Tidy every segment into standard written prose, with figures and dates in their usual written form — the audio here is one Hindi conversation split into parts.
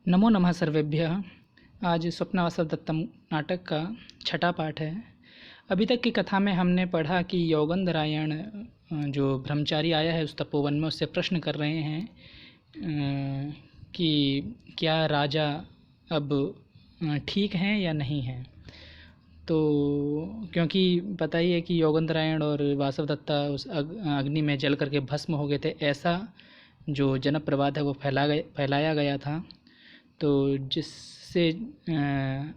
नमो नमः सर्वेभ्यः। आज स्वप्नावसव दत्तम नाटक का छठा पाठ है। अभी तक की कथा में हमने पढ़ा कि योगेंद्रायण जो ब्रह्मचारी आया है उस तपोवन में, उससे प्रश्न कर रहे हैं कि क्या राजा अब ठीक हैं या नहीं हैं। तो क्योंकि पता ही है कि योगेंद्रायण और वासवदत्ता उस अग्नि में जल करके भस्म हो गए थे, ऐसा जो जनक प्रवाद है वो फैलाया गया था। तो जिससे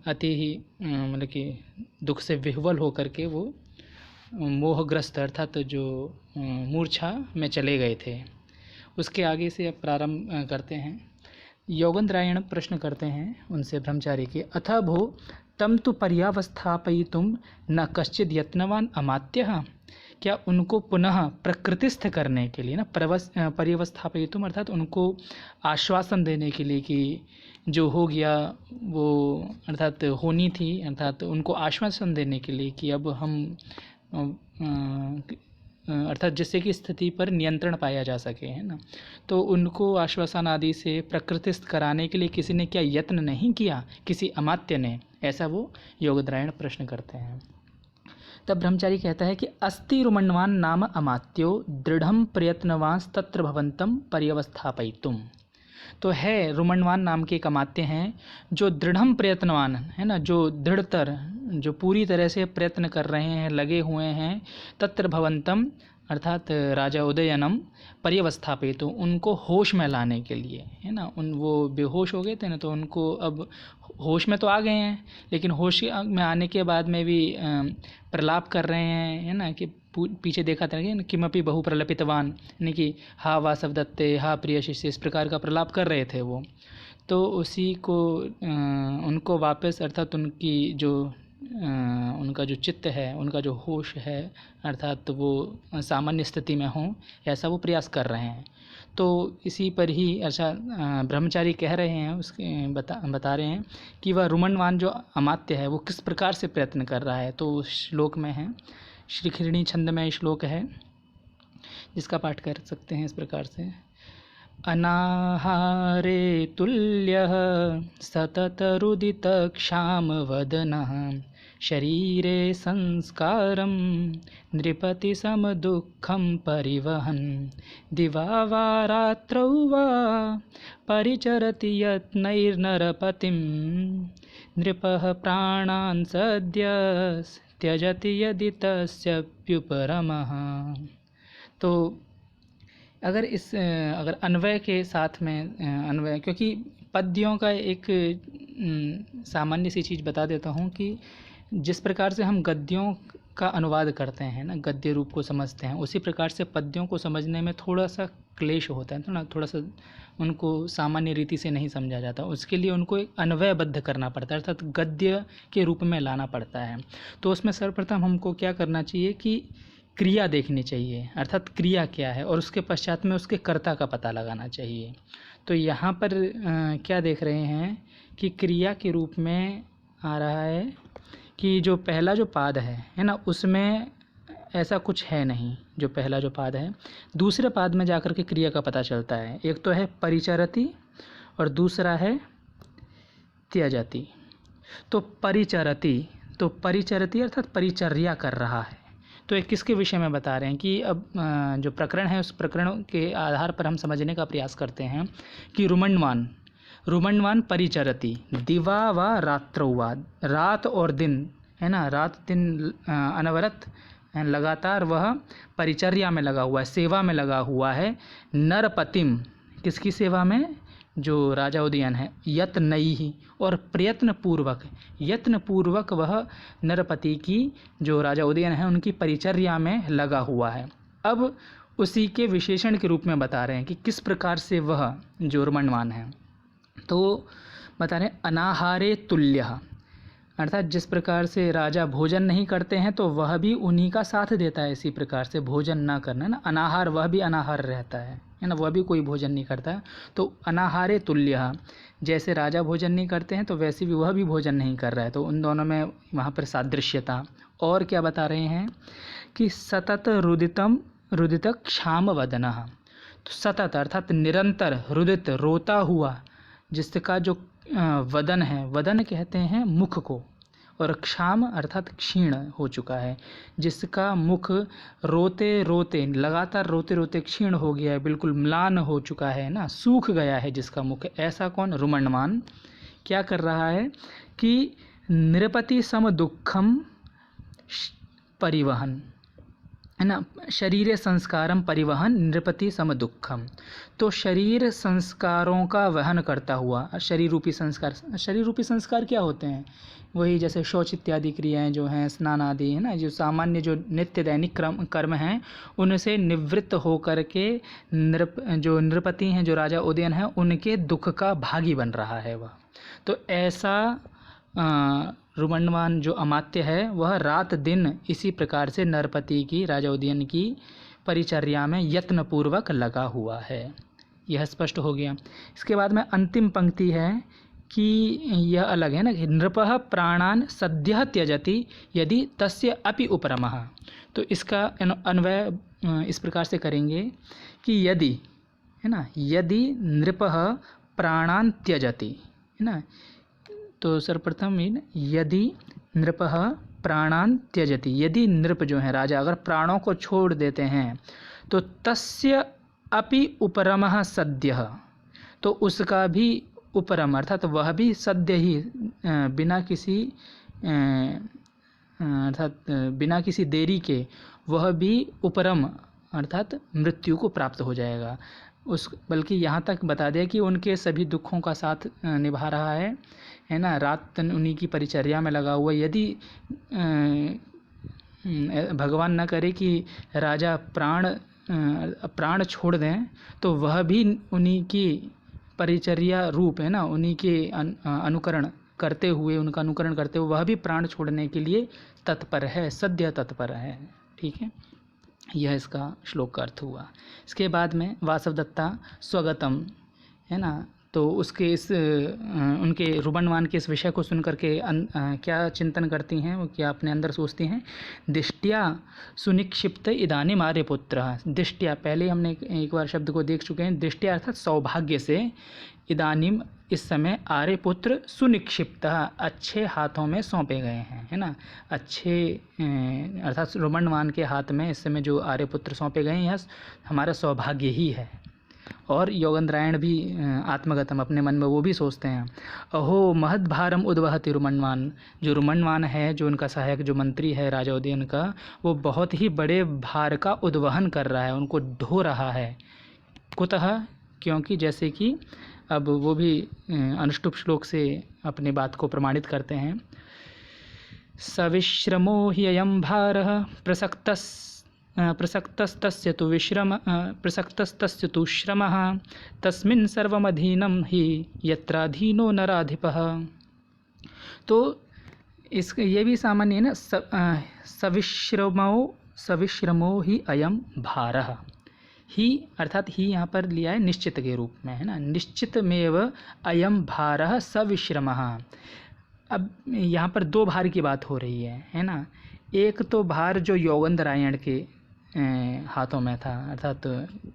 अति ही मतलब कि दुख से विह्वल होकर के वो मोहग्रस्त अर्थात जो मूर्छा में चले गए थे। उसके आगे से अब प्रारंभ करते हैं। योगेंद्रायण प्रश्न करते हैं उनसे ब्रह्मचारी के, अथ भो तम तु पर्यावस्थापयितुं न कश्चिद यत्नवान अमात्यः। क्या उनको पुनः प्रकृतिस्थ करने के लिए पर्यवस्थापयितुम अर्थात उनको आश्वासन देने के लिए कि जो हो गया वो अर्थात होनी थी, अर्थात उनको आश्वासन देने के लिए कि अब हम अर्थात जिससे कि स्थिति पर नियंत्रण पाया जा सके, है ना। तो उनको आश्वासन आदि से प्रकृतिस्थ कराने के लिए किसी ने क्या यत्न नहीं किया, किसी अमात्य ने? ऐसा वो योगेंद्रायण प्रश्न करते हैं। तब ब्रह्मचारी कहता है कि अस्ति रुमण्वान नाम अमात्यो दृढ़ं प्रयत्नवांस्तत्र भवन्तं पर्यवस्थापयितुम्। तो है रुमण्वान नाम के एक अमात्य हैं जो दृढ़ं प्रयत्नवान है ना, जो दृढ़तर, जो पूरी तरह से प्रयत्न कर रहे हैं, लगे हुए हैं, तत्र भवंतम अर्थात राजा उदयनम पर्यवस्थापित, उनको होश में लाने के लिए, है ना। वो बेहोश हो गए थे ना, तो उनको अब होश में तो आ गए हैं, लेकिन होश में आने के बाद में भी प्रलाप कर रहे हैं, है ना। कि पीछे देखा था कि किमपि बहु प्रलपितवान, यानी कि हा वासवदत्ते, हा प्रिय शिष्य, इस प्रकार का प्रलाप कर रहे थे वो। तो उसी को उनको वापस अर्थात उनकी जो उनका जो चित्त है, उनका जो होश है, अर्थात वो सामान्य स्थिति में हो, ऐसा वो प्रयास कर रहे हैं। तो इसी पर ही अच्छा ब्रह्मचारी कह रहे हैं, उसके बता रहे हैं कि वह रुमण्वान जो अमात्य है वो किस प्रकार से प्रयत्न कर रहा है। तो उस श्लोक में है, श्रीखिरणी छंद में श्लोक है जिसका पाठ कर सकते हैं इस प्रकार से। अनाहारे तुल्यः सततरुदित क्षामवदनः शरीरे संस्कारं नृपति समदुःखं परिवहन् दिवा वा रात्रौ वा परिचरति यत्नैर्नरपतिं नृपः प्राणान् सद्य त्यजति यदि तस्याप्युपरमः। तो अगर अन्वय के साथ में अन्वय, क्योंकि पद्यों का एक सामान्य सी चीज़ बता देता हूँ कि जिस प्रकार से हम गद्यों का अनुवाद करते हैं ना, गद्य रूप को समझते हैं, उसी प्रकार से पद्यों को समझने में थोड़ा सा क्लेश होता है, तो ना थोड़ा सा उनको सामान्य रीति से नहीं समझा जाता। उसके लिए उनको एक अन्वयबद्ध करना पड़ता है, अर्थात गद्य के रूप में लाना पड़ता है। तो उसमें सर्वप्रथम हमको क्या करना चाहिए कि क्रिया देखनी चाहिए, अर्थात क्रिया क्या है, और उसके पश्चात में उसके कर्ता का पता लगाना चाहिए। तो यहाँ पर क्या देख रहे हैं कि क्रिया के रूप में आ रहा है कि जो पहला जो पाद है ना, उसमें ऐसा कुछ है नहीं। जो पहला जो पाद है, दूसरे पाद में जाकर के क्रिया का पता चलता है। एक तो है परिचरति और दूसरा है त्यजति। तो परिचरति अर्थात परिचर्या कर रहा है। तो एक किसके विषय में बता रहे हैं कि अब जो प्रकरण है उस प्रकरण के आधार पर हम समझने का प्रयास करते हैं कि रुमण्वान परिचरति दिवा व रात्रौ वा, रात और दिन, है ना, रात दिन अनवरत लगातार वह परिचर्या में लगा हुआ है, सेवा में लगा हुआ है। नरपतिम, किसकी सेवा में? जो राजा उदयन है। यत्नैहि, और यत्न पूर्वक वह नरपति की, जो राजा उदयन है, उनकी परिचर्या में लगा हुआ है। अब उसी के विशेषण के रूप में बता रहे हैं कि किस प्रकार से वह जो रुमण्वान है। तो बता रहे हैं अनाहारे तुल्यः, अर्थात जिस प्रकार से राजा भोजन नहीं करते हैं तो वह भी उन्हीं का साथ देता है, इसी प्रकार से भोजन ना करना ना। अनाहार, वह भी अनाहार रहता है ना, वह भी कोई भोजन नहीं करता है। तो अनाहारे तुल्यः, जैसे राजा भोजन नहीं करते हैं तो वैसे भी वह भी भोजन नहीं कर रहा है। तो उन दोनों में वहाँ पर सादृश्यता। और क्या बता रहे हैं कि सतत रुदित क्षाम वदनः। तो सतत अर्थात निरंतर, रुदित रोता हुआ, जिसका जो वदन है, वदन कहते हैं मुख को, और क्षाम अर्थात क्षीण हो चुका है, जिसका मुख रोते रोते, लगातार रोते रोते क्षीण हो गया है, बिल्कुल म्लान हो चुका है ना, सूख गया है जिसका मुख, ऐसा कौन? रुमण्यमान क्या कर रहा है कि नृपति सम दुखम परिवहन, है ना, शरीर संस्कारम परिवहन नृपति सम दुखम। तो शरीर संस्कारों का वहन करता हुआ, शरीर रूपी संस्कार, शरीर रूपी संस्कार क्या होते हैं? वही जैसे शौच इत्यादि क्रियाएं जो हैं, स्नान आदि, है ना, जो सामान्य जो नित्य दैनिक कर्म हैं, उनसे निवृत्त होकर के जो नृपति हैं, जो राजा उदयन हैं, उनके दुख का भागी बन रहा है वह। तो ऐसा रुमण्यमान जो अमात्य है, वह रात दिन इसी प्रकार से नरपति की, राजा उदयन की परिचर्या में यत्नपूर्वक लगा हुआ है। यह स्पष्ट हो गया। इसके बाद में अंतिम पंक्ति है कि यह अलग है ना, कि नृपः प्राणान सद्यः त्यजति यदि तस्य अपि उपरमः। तो इसका अन्वय इस प्रकार से करेंगे कि यदि, है ना, यदि नृपः प्राणान त्यजति, है ना, तो सर्वप्रथम यदि नृपः प्राणान त्यजति, यदि नृप जो है राजा अगर प्राणों को छोड़ देते हैं, तो तस्य अपि उपरमः सद्यः, तो उसका भी उपरम अर्थात वह भी सद्य ही, बिना किसी अर्थात बिना किसी देरी के वह भी उपरम अर्थात मृत्यु को प्राप्त हो जाएगा। बल्कि यहाँ तक बता दिया कि उनके सभी दुखों का साथ निभा रहा है ना, रात दिन उन्हीं की परिचर्या में लगा हुआ। यदि भगवान न करे कि राजा प्राण छोड़ दें, तो वह भी उन्हीं की परिचर्या रूप, है ना, उन्हीं के अनुकरण करते हुए, उनका अनुकरण करते हुए वह भी प्राण छोड़ने के लिए तत्पर है, सद्य तत्पर है। ठीक है, यह इसका श्लोक का अर्थ हुआ। इसके बाद में वासवदत्ता स्वगतम, है ना, तो उसके इस उनके रुमण्यमान के इस विषय को सुन करके क्या चिंतन करती हैं, वो क्या अपने अंदर सोचती हैं? दिष्ट्या सुनिक्षिप्त इदानीम आर्यपुत्र। दिष्ट्या, पहले हमने एक बार शब्द को देख चुके हैं। दिष्ट्या अर्थात सौभाग्य से, इदानीम इस समय, आर्यपुत्र सुनिक्षिप्त अच्छे हाथों में सौंपे गए हैं, है ना, अच्छे अर्थात रुमण्यमान के हाथ में इस समय जो आर्यपुत्र सौंपे गए हैं, यह हमारा सौभाग्य ही है। और योगेंद्रायण भी आत्मगतम अपने मन में वो भी सोचते हैं, अहो महद भारम उद्वहति रुमण्यमान। जो रुमण्यमान है, जो उनका सहायक, जो मंत्री है राजा उदयन का, वो बहुत ही बड़े भार का उद्वहन कर रहा है, उनको ढो रहा है। कुतः, क्योंकि जैसे कि अब वो भी अनुष्टुप श्लोक से अपनी बात को प्रमाणित करते हैं। सविश्रमो हि अयं भारः प्रसक्तस्तस्य तु श्रमः तस्मिन् सर्वमधीनं हि यत्राधीनो नराधिपः। तो इस ये भी सामान्य है ना, सविश्रमो हि अयं भारः। ही अर्थात ही यहाँ पर लिया है निश्चित के रूप में, है ना, निश्चितमेव अयं भारः सविश्रमः। अब यहाँ पर दो भार की बात हो रही है ना। एक तो भार जो योगेंद्रायण के हाथों में था, अर्थात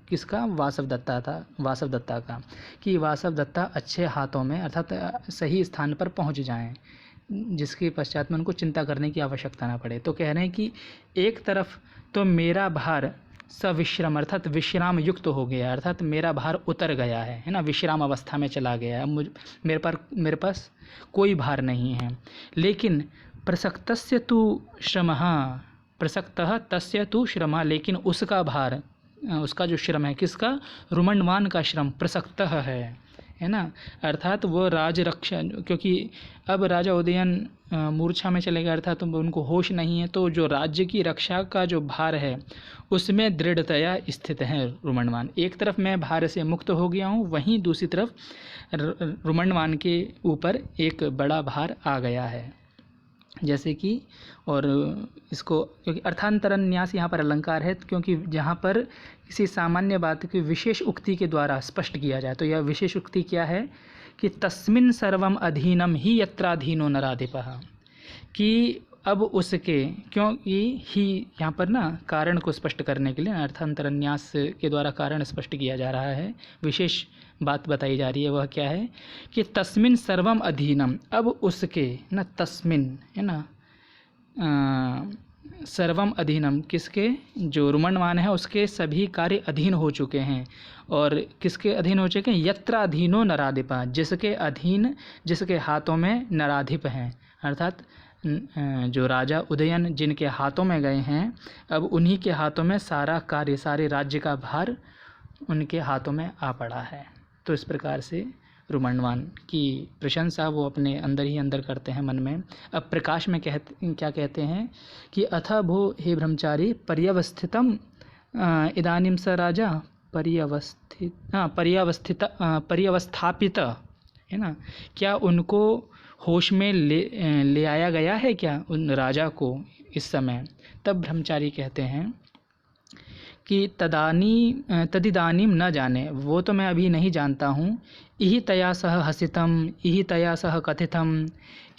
किसका? वासवदत्ता था, वासवदत्ता का, कि वासवदत्ता अच्छे हाथों में अर्थात सही स्थान पर पहुँच जाएं, जिसके पश्चात में उनको चिंता करने की आवश्यकता ना पड़े। तो कह रहे हैं कि एक तरफ तो मेरा भार सविश्रम अर्थात विश्राम युक्त हो गया, अर्थात मेरा भार उतर गया है ना, विश्राम अवस्था में चला गया है, मेरे पास कोई भार नहीं है। लेकिन प्रसक्तस्य तु श्रमः, प्रसक्तः तस्य तु श्रमः, लेकिन उसका भार, उसका जो श्रम है, किसका? रुमण्यमान का श्रम प्रसक्तः है ना, अर्थात वो राजरक्षा, क्योंकि अब राजा उदयन मूर्छा में चले गए, अर्थात उनको होश नहीं है, तो जो राज्य की रक्षा का जो भार है उसमें दृढ़तया स्थित है रुमण्यमान। एक तरफ मैं भार से मुक्त हो गया हूँ, वहीं दूसरी तरफ रुमण्यमान के ऊपर एक बड़ा भार आ गया है। जैसे कि, और इसको क्योंकि अर्थांतरण न्यास यहाँ पर अलंकार है, क्योंकि जहाँ पर किसी सामान्य बात की विशेष उक्ति के द्वारा स्पष्ट किया जाए, तो यह विशेष उक्ति क्या है कि तस्मिन् सर्वम अधीनम ही यत्राधीनो नराधिपः, कि अब उसके, क्योंकि ही यहाँ पर ना कारण को स्पष्ट करने के लिए अर्थांतरन्यास के द्वारा कारण स्पष्ट किया जा रहा है, विशेष बात बताई जा रही है। वह क्या है कि तस्मिन सर्वम अधीनम, अब उसके ना तस्मिन है ना सर्वम अधीनम, किसके, जो रुमणवान है उसके सभी कार्य अधीन हो चुके हैं। और किसके अधीन हो चुके हैं, यत्र अधीनो नराधिपा, जिसके अधीन, जिसके हाथों में नराधिप हैं, अर्थात जो राजा उदयन जिनके हाथों में गए हैं, अब उन्हीं के हाथों में सारा कार्य, सारे राज्य का भार उनके हाथों में आ पड़ा है। तो इस प्रकार से रुमणवान की प्रशंसा वो अपने अंदर ही अंदर करते हैं मन में। अब प्रकाश में क्या कहते हैं कि अथ भो हे ब्रह्मचारी पर्यवस्थितम इदानीं स राजा पर्यवस्थापित है ना, क्या उनको होश में ले आया गया है क्या उन राजा को इस समय। तब ब्रह्मचारी कहते हैं कि तदिदानीम न जाने, वो तो मैं अभी नहीं जानता हूँ। इहि तया सह हसितम, इहि तया सह कथितम,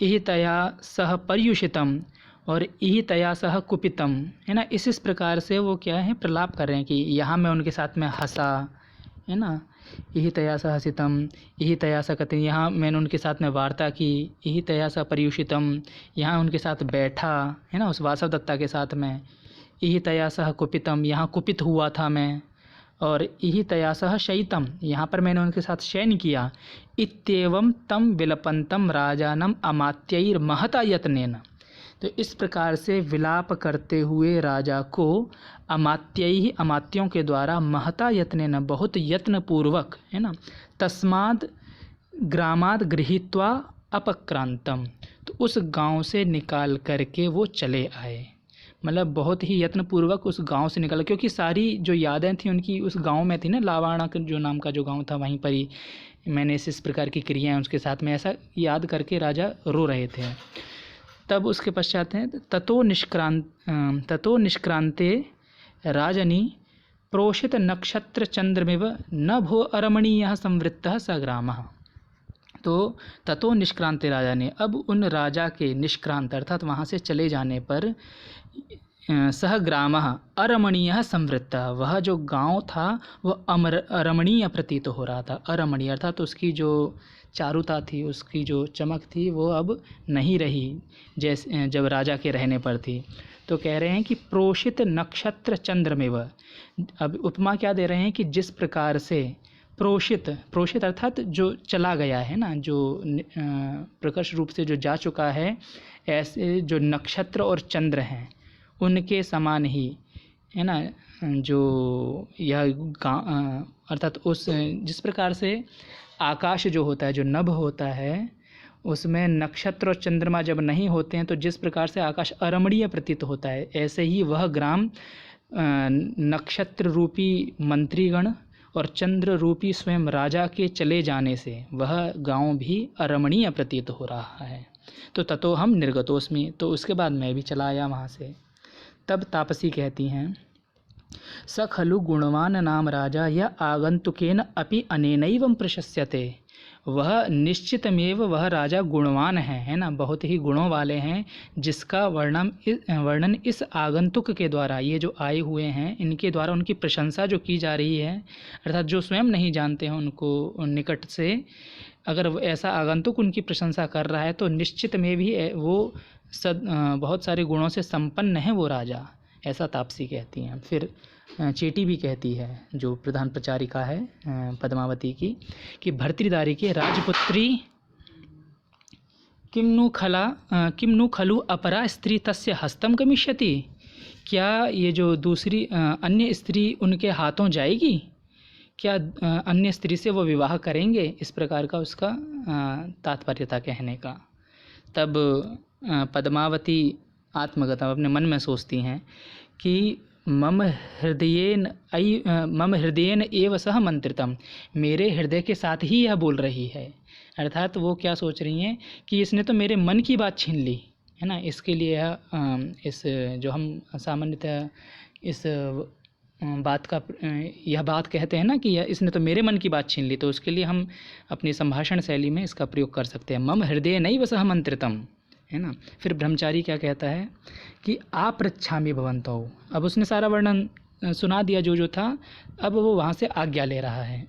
इहि तया सह पर्युषितम और इहि तया सह कुपितम, है ना। इस प्रकार से वो क्या है, प्रलाप कर रहे हैं कि यहाँ मैं उनके साथ में हंसा, है ना, इहि तया सह हसितम, इहि तया सह कथितम, यहाँ मैंने उनके साथ में वार्ता की, इहि तया सह पर्युषितम, यहाँ उनके साथ बैठा, है ना, उस वासव दत्ता के साथ में, इहि तया सह कुपितम, यहाँ कुपित हुआ था मैं, और इहि तया सह शयितम, यहाँ पर मैंने उनके साथ शयन किया। इत्येवं तम विलपंतम राजानम अमात्यैर महता यत्नेन, तो इस प्रकार से विलाप करते हुए राजा को अमात्यैहि, अमात्यों के द्वारा, महता यत्नेन, बहुत यत्न पूर्वक, है ना, तस्माद ग्रामाद गृहीत्वा अपक्रांतम, तो उस गांव से निकाल करके वो चले आए। मतलब बहुत ही यत्नपूर्वक उस गांव से निकला, क्योंकि सारी जो यादें थी उनकी उस गांव में थी ना, लावाणा जो नाम का जो गांव था, वहीं पर ही मैंने इस प्रकार की क्रियाएं उसके साथ में, ऐसा याद करके राजा रो रहे थे। तब उसके पश्चात हैं ततो निष्क्रांते राजनी प्रोषित नक्षत्र चंद्रमिव न भो अरमणीयः संवृत्तः स ग्रामः, तो ततो निष्क्रांते राजा ने, अब उन राजा के निष्क्रांत अर्थात वहाँ से चले जाने पर, सह ग्रामः अरमणीयः संवृत्तः, वह जो गांव था वह अरमणीय प्रतीत हो रहा था। अरमणीय अर्थात उसकी जो चारुता थी, उसकी जो चमक थी, वो अब नहीं रही जैसे जब राजा के रहने पर थी। तो कह रहे हैं कि प्रोषित नक्षत्र चंद्रमेव, अब उपमा क्या दे रहे हैं कि जिस प्रकार से प्रोषित अर्थात जो चला गया है ना, जो प्रकर्ष रूप से जो जा चुका है, ऐसे जो नक्षत्र और चंद्र हैं उनके समान ही, है ना, जो यह अर्थात उस जिस प्रकार से आकाश जो होता है, जो नभ होता है, उसमें नक्षत्र और चंद्रमा जब नहीं होते हैं तो जिस प्रकार से आकाश अरमणीय प्रतीत होता है, ऐसे ही वह ग्राम नक्षत्र रूपी मंत्रीगण और चंद्र रूपी स्वयं राजा के चले जाने से वह गांव भी अरमणीय प्रतीत हो रहा है। तो ततो हम निर्गतोस्मि, तो उसके बाद मैं भी चला आया वहाँ से। तब तापसी कहती हैं, स खलु गुणवान नाम राजा यह आगंतुकेन अपि अनेनैवं प्रशस्यते, वह निश्चितमेव वह राजा गुणवान है ना, बहुत ही गुणों वाले हैं, जिसका वर्णन इस आगंतुक के द्वारा, ये जो आए हुए हैं इनके द्वारा उनकी प्रशंसा जो की जा रही है, अर्थात जो स्वयं नहीं जानते हैं उनको निकट से, अगर ऐसा आगंतुक उनकी प्रशंसा कर रहा है तो निश्चित में भी वो बहुत सारे गुणों से संपन्न है वो राजा, ऐसा तापसी कहती हैं। फिर चेटी भी कहती है, जो प्रधान प्रचारिका है पद्मावती की, कि भर्तृदारी के राजपुत्री किम नु खलु अपरा स्त्री तस्य हस्तम गमिष्यति, क्या ये जो दूसरी अन्य स्त्री उनके हाथों जाएगी, क्या अन्य स्त्री से वो विवाह करेंगे, इस प्रकार का उसका तात्पर्य था कहने का। तब पद्मावती आत्मगता अपने मन में सोचती हैं कि मम हृदयेन एव सह मंत्रितम, मेरे हृदय के साथ ही यह बोल रही है, अर्थात वो क्या सोच रही हैं कि इसने तो मेरे मन की बात छीन ली है ना। इसके लिए इस जो हम सामान्यतः इस बात का यह बात कहते हैं ना कि इसने तो मेरे मन की बात छीन ली, तो उसके लिए हम अपनी संभाषण शैली में इसका प्रयोग कर सकते हैं। मम हृदय नैव सह मंत्रितम, है ना। फिर ब्रह्मचारी क्या कहता है कि आपृच्छामि भवन्तौ। अब उसने सारा वर्णन सुना दिया जो था, अब वो वहाँ से आज्ञा ले रहा है।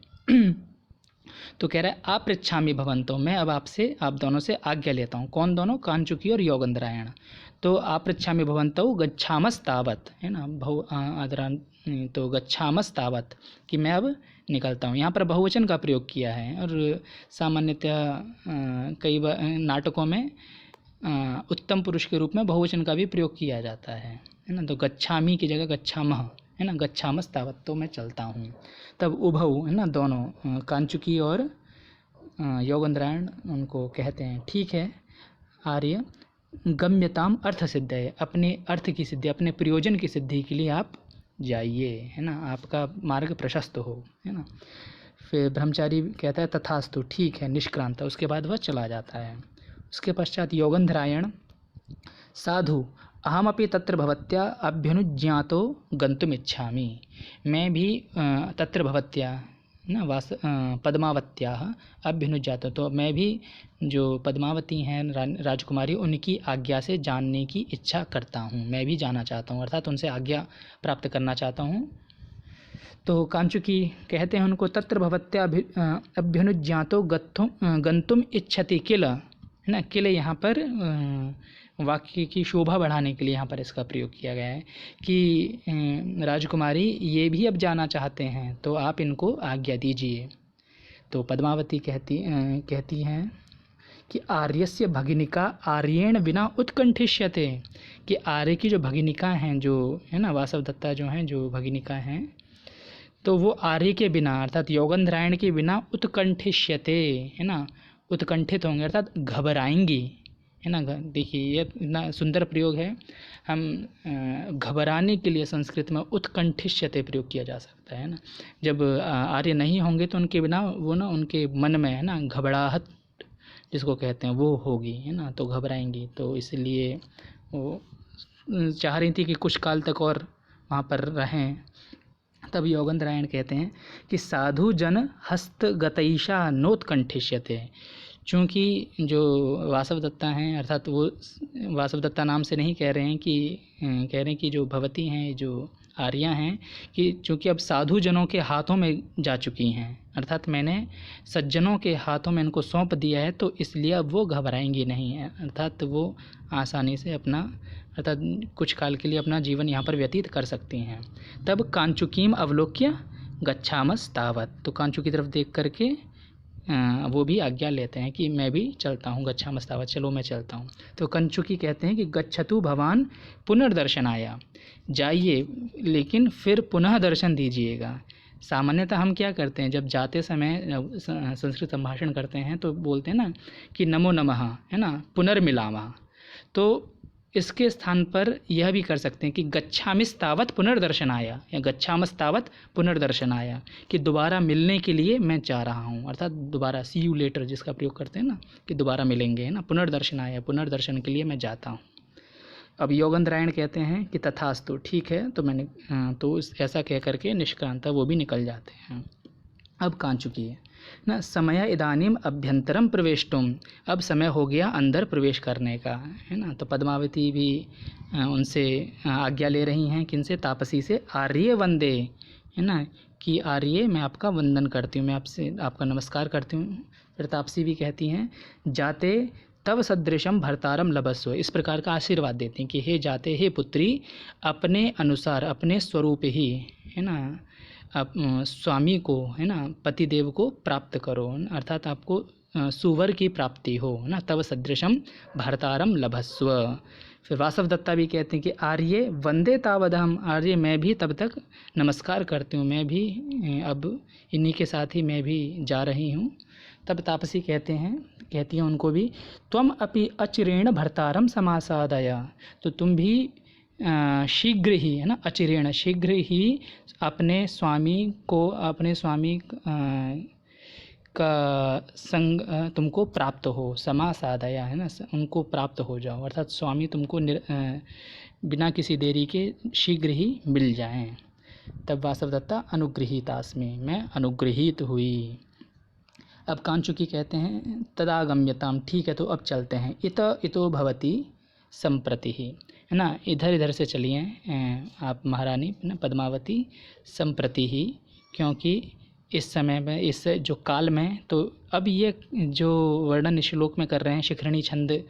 तो कह रहा है आपृच्छामि भवन्तौ, मैं अब आपसे, आप दोनों से आज्ञा लेता हूँ। कौन दोनों? कांचुकी और योगेंद्रायण। तो आपृच्छामि भवन्तौ गच्छामस्तावत्, है ना, तो गच्छामस्तावत् कि मैं अब निकलता हूँ। यहाँ पर बहुवचन का प्रयोग किया है और सामान्यतः कई नाटकों में उत्तम पुरुष के रूप में बहुवचन का भी प्रयोग किया जाता है ना। तो गच्छामि की जगह गच्छामः, है ना, गच्छामस्तावत्, तो मैं चलता हूँ। तब उभौ, है ना, दोनों कांचुकी और योगेंद्रायण उनको कहते हैं ठीक है आर्य, गम्यताम अर्थ सिद्ध है, अपने अर्थ की सिद्धि, अपने प्रयोजन की सिद्धि के लिए आप जाइए, है ना, आपका मार्ग प्रशस्त हो, है ना। फिर ब्रह्मचारी कहता है तथास्तु, ठीक है, निष्क्रांत। उसके बाद वह चला जाता है। उसके पश्चात योगेंद्रायण, साधु अहमपि तत्र भवत्या अभ्यनुज्ञातो गन्तुमिच्छामि, मैं भी तत्र भवत्या ना पद्मावत्याः अभ्यनुज्ञातो, तो मैं भी जो पद्मावती हैं राजकुमारी, उनकी आज्ञा से जानने की इच्छा करता हूँ, मैं भी जाना चाहता हूँ, अर्थात उनसे आज्ञा प्राप्त करना चाहता हूँ। तो कांचुकी कहते हैं उनको तत्र भवत्या अभ्यनुज्ञातो गन्तुम इच्छति किल, है ना। किल यहाँ पर वाक्य की शोभा बढ़ाने के लिए यहाँ पर इसका प्रयोग किया गया है कि राजकुमारी ये भी अब जाना चाहते हैं, तो आप इनको आज्ञा दीजिए। तो पद्मावती कहती हैं कि आर्यस्य भगिनिका आर्येण बिना उत्कंठिष्यते, कि आर्य की जो भगिनिका हैं, जो है ना वासवदत्ता जो हैं, जो भगिनिका हैं, तो वो आर्य के बिना अर्थात योगेंद्रायण के बिना उत्कंठिष्यते, है ना, उत्कंठित होंगे अर्थात घबराएंगी, है ना। देखिए ये इतना सुंदर प्रयोग है। हम घबराने के लिए संस्कृत में उत्कंठिष्यते प्रयोग किया जा सकता है ना। जब आर्य नहीं होंगे तो उनके बिना वो ना उनके मन में, है ना, घबराहट जिसको कहते हैं वो होगी, है ना, तो घबराएंगी। तो इसलिए वो चाह रही थी कि कुछ काल तक और वहाँ पर रहें। तब योगेंद्रायण कहते हैं कि साधु जन हस्तगतैषा नोत्कंठिष्यते, चूँकि जो वासवदत्ता हैं अर्थात वो वासवदत्ता नाम से नहीं कह रहे हैं कि जो भवती हैं, जो आर्या हैं, कि चूँकि अब साधु जनों के हाथों में जा चुकी हैं, अर्थात मैंने सज्जनों के हाथों में इनको सौंप दिया है, तो इसलिए अब वो घबराएंगी नहीं है, अर्थात वो आसानी से अपना अर्थात कुछ काल के लिए अपना जीवन यहाँ पर व्यतीत कर सकती हैं। तब कांचुकीम अवलोक्य गच्छामस्तावत्, तो कांचू की तरफ देख करके वो भी आज्ञा लेते हैं कि मैं भी चलता हूँ, गच्छामस्तावत्, चलो मैं चलता हूँ। तो कंचुकी कहते हैं कि गच्छतु भवान पुनर्दर्शनाया, जाइए लेकिन फिर पुनः दर्शन दीजिएगा। सामान्यतः हम क्या करते हैं, जब जाते समय संस्कृत संभाषण करते हैं तो बोलते हैं ना कि नमो नमः, है ना, पुनर्मिलामः। तो इसके स्थान पर यह भी कर सकते हैं कि गच्छामिस्तावत् पुनर्दर्शनाय या गच्छामस्तावत् पुनर्दर्शनाय, कि दोबारा मिलने के लिए मैं जा रहा हूँ, अर्थात दोबारा सी यू लेटर जिसका प्रयोग करते हैं ना कि दोबारा मिलेंगे, है ना, पुनर्दर्शनाय, पुनर्दर्शन के लिए मैं जाता हूँ। अब योगेंद्रायण कहते हैं कि तथास्तु, ठीक है, तो मैंने तो ऐसा कह करके निष्क्रांता वो भी निकल जाते हैं। अब कांचुकी है ना, समय इदानीम अभ्यंतरम प्रवेष्टुम, अब समय हो गया अंदर प्रवेश करने का, है ना। तो पद्मावती भी उनसे आज्ञा ले रही हैं, किनसे? तापसी से। आर्य वंदे, है ना, कि आर्य मैं आपका वंदन करती हूँ, मैं आपसे आपका नमस्कार करती हूँ। फिर तापसी भी कहती हैं जाते तब सदृशम भर्तारम लभस्व, इस प्रकार का आशीर्वाद देती हैं कि हे जाते, हे पुत्री, अपने अनुसार अपने स्वरूप ही, है ना, आप स्वामी को, है ना, पतिदेव को प्राप्त करो, अर्थात आपको सुवर की प्राप्ति हो, ना। तब सदृशम भर्तारम लभस्व। फिर वासवदत्ता भी कहते हैं कि आर्य वंदे तावदहम, आर्य मैं भी तब तक नमस्कार करती हूँ, मैं भी अब इन्हीं के साथ ही मैं भी जा रही हूँ। तब तापसी कहती हैं उनको भी, त्वम अपि अचिरेण भर्तारम समासादय, तो तुम भी शीघ्र ही, है ना, अचिरेण शीघ्र ही अपने स्वामी का संग तुमको प्राप्त हो, समासादया, है ना, उनको प्राप्त हो जाओ, अर्थात स्वामी तुमको बिना किसी देरी के शीघ्र ही मिल जाएं। तब वासवदत्ता अनुगृहीतास्मि, मैं अनुगृहीत हुई। अब कांचुकी कहते हैं तदागम्यताम, ठीक है तो अब चलते हैं। इतो भवती संप्रति ही, है ना, इधर इधर से चलिए आप महारानी पद्मावती, संप्रति ही, क्योंकि इस समय में, इस जो काल में, तो अब ये जो वर्णन श्लोक में कर रहे हैं, शिखरणी छंद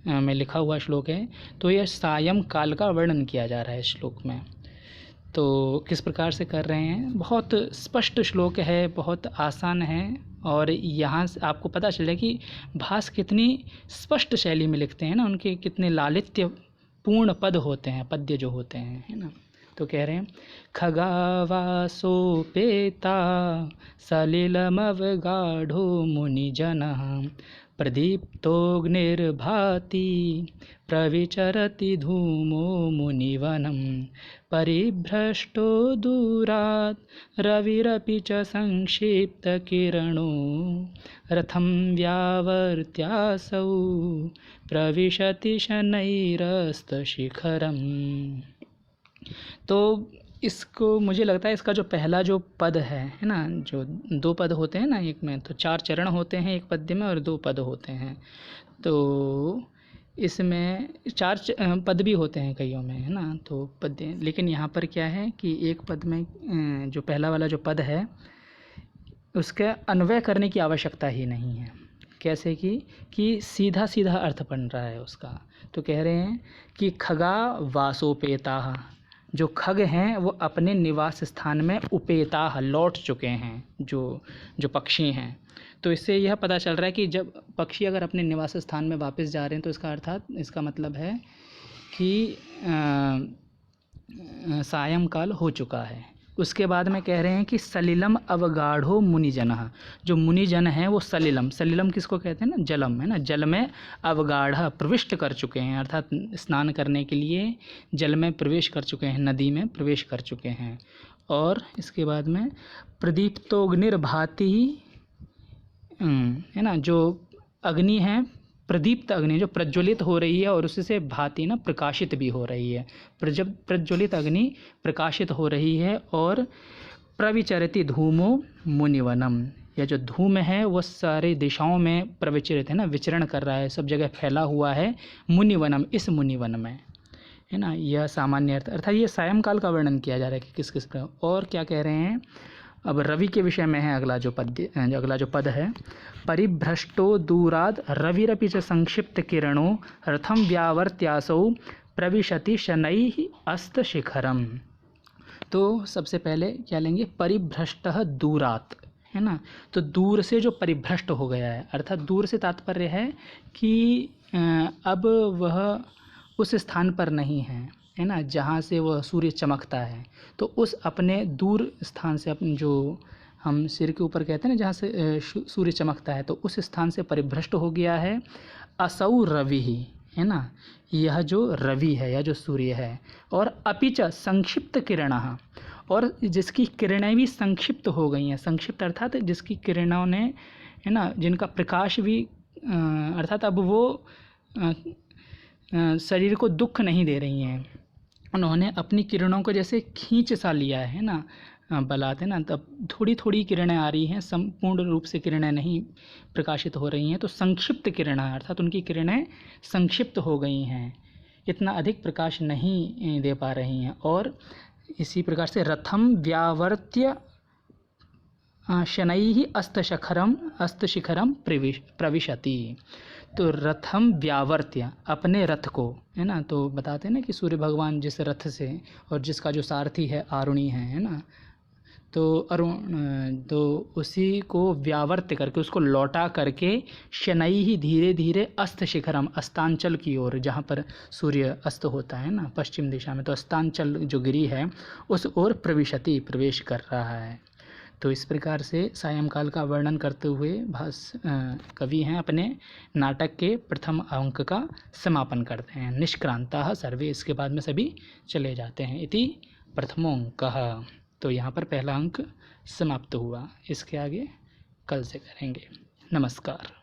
में लिखा हुआ श्लोक है, तो यह सायं काल का वर्णन किया जा रहा है श्लोक में। तो किस प्रकार से कर रहे हैं, बहुत स्पष्ट श्लोक है, बहुत आसान है, और यहाँ से आपको पता चले कि भास कितनी स्पष्ट शैली में लिखते हैं ना, उनके कितने लालित्य पूर्ण पद होते हैं, पद्य जो होते हैं, है ना। तो कह रहे हैं खगावासोपेता सलिलमवगाढो मुनिजनः प्रदीप्तोऽग्निर्भाति प्रविचरति धूमो मुनिवनं परिभ्रष्टो दूरात् रविरपि च संक्षिप्तकिरणो रथं व्यावर्त्यासौ प्रविशति शनैरस्तशिखरम्। तो इसको मुझे लगता है इसका जो पहला जो पद है ना, जो दो पद होते हैं ना एक में, तो 4 चरण होते हैं एक पद्य में और 2 पद होते हैं, तो इसमें 4 पद भी होते हैं कईयों में, है ना, तो पद्य। लेकिन यहाँ पर क्या है कि एक पद में जो पहला वाला जो पद है उसका अन्वय करने की आवश्यकता ही नहीं है। कैसे कि सीधा सीधा अर्थ बन रहा है उसका। तो कह रहे हैं कि खगा वासोपेता, जो खग हैं वो अपने निवास स्थान में उपेता लौट चुके हैं, जो पक्षी हैं। तो इससे यह पता चल रहा है कि जब पक्षी अगर अपने निवास स्थान में वापस जा रहे हैं तो इसका मतलब है कि सायंकाल हो चुका है। उसके बाद में कह रहे हैं कि सलिलम अवगाढ़ो मुनिजनः, जो मुनिजन हैं वो सलिलम किसको कहते हैं ना, जलम, है ना, जल में अवगाढ़ प्रविष्ट कर चुके हैं, अर्थात स्नान करने के लिए जल में प्रवेश कर चुके हैं, नदी में प्रवेश कर चुके हैं। और इसके बाद में प्रदीप्तोग्निर्भाति, है ना, जो अग्नि है, प्रदीप्त अग्नि जो प्रज्वलित हो रही है और उससे भांति ना प्रकाशित भी हो रही है, जब प्रज्वलित अग्नि प्रकाशित हो रही है। और प्रविचरति धूमो मुनिवनम, यह जो धूम है वो सारी दिशाओं में प्रविचरित है ना, विचरण कर रहा है, सब जगह फैला हुआ है, मुनिवनम, इस मुनिवन में, है ना। यह सामान्य अर्थ, अर्थात ये सायंकाल का वर्णन किया जा रहा है कि किस किस प्रकार। और क्या कह रहे हैं, अब रवि के विषय में है अगला जो पद है, परिभ्रष्टो दूराद रविरपि च संक्षिप्त किरणो रथम व्यावर्त्यासौ प्रविशति शनैः अस्तशिखरम। तो सबसे पहले क्या लेंगे, परिभ्रष्टः दूरात, है ना, तो दूर से जो परिभ्रष्ट हो गया है, अर्थात दूर से तात्पर्य है कि अब वह उस स्थान पर नहीं है ना, जहाँ से वह सूर्य चमकता है। तो उस अपने दूर स्थान से, अपने जो हम सिर के ऊपर कहते हैं ना, जहाँ से सूर्य चमकता है, तो उस स्थान से परिभ्रष्ट हो गया है। असौ रवि ही, है ना, यह जो रवि है, यह जो सूर्य है। और अपिच संक्षिप्त किरणः, और जिसकी किरणें भी संक्षिप्त हो गई हैं, संक्षिप्त अर्थात जिसकी किरणों ने, है ना, जिनका प्रकाश भी अर्थात अब वो शरीर को दुख नहीं दे रही हैं, उन्होंने अपनी किरणों को जैसे खींच सा लिया है ना, बलाते ना, तब थोड़ी थोड़ी किरणें आ रही हैं, संपूर्ण रूप से किरणें नहीं प्रकाशित हो रही हैं। तो संक्षिप्त किरणें अर्थात उनकी किरणें संक्षिप्त हो गई हैं, इतना अधिक प्रकाश नहीं दे पा रही हैं। और इसी प्रकार से रथम व्यावर्त्य शनैः अस्तशिखरम प्रविशति, तो रथम व्यावर्त्य, अपने रथ को, है ना, तो बताते हैं ना कि सूर्य भगवान जिस रथ से, और जिसका जो सारथी है आरुणी है ना, तो उसी को व्यावर्त्य करके, उसको लौटा करके, शनैः धीरे धीरे अस्त शिखरम, अस्तांचल की ओर, जहाँ पर सूर्य अस्त होता है ना पश्चिम दिशा में, तो अस्तांचल जो गिरी है उस ओर प्रविशति, प्रवेश कर रहा है। तो इस प्रकार से सायंकाल का वर्णन करते हुए भास कवि हैं अपने नाटक के प्रथम अंक का समापन करते हैं। निष्क्रांताः सर्वे, इसके बाद में सभी चले जाते हैं। इति प्रथमोऽङ्कः, तो यहाँ पर पहला अंक समाप्त हुआ, इसके आगे कल से करेंगे। नमस्कार।